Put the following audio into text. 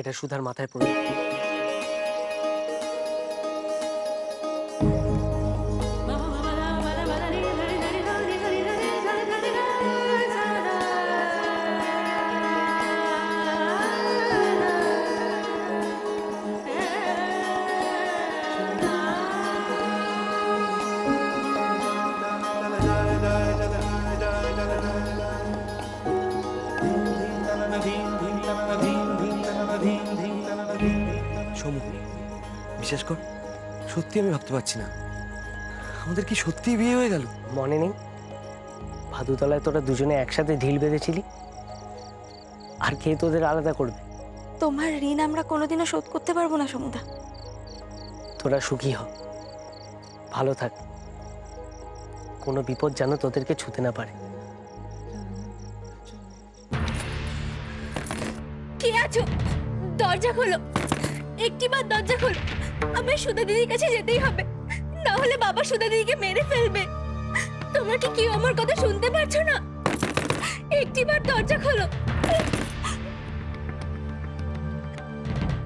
এটা সুধার মাথায় পড়ে। সমু, বিশ্বাস কর, সত্যি আমি ভাবতে পারছি না আমাদের কি সত্যি বিয়ে হয়ে গেল। মনে নেই ভাদুতলায় তোরা দুজনে একসাথে ঢিল বেঁধেছিলি? আর কে তোদের আলাদা করবে? তোমার ঋণ আমরা কোনোদিনও শোধ করতে পারবো না সমুদা। তোরা সুখী হ, ভালো থাক, কোনো বিপদ যেন তোদেরকে ছুতে না পারে। কে আছো? দরজা খোলো, একটিবার দরজা খোলো। আমার সুধা দিদির কাছে যেতেই হবে, না হলে বাবা সুধা দিদিকে মেরে ফেলবে। তোমরা কি কেউ আমার কথা শুনতে পারছো না? একটিবার দরজা খোলো।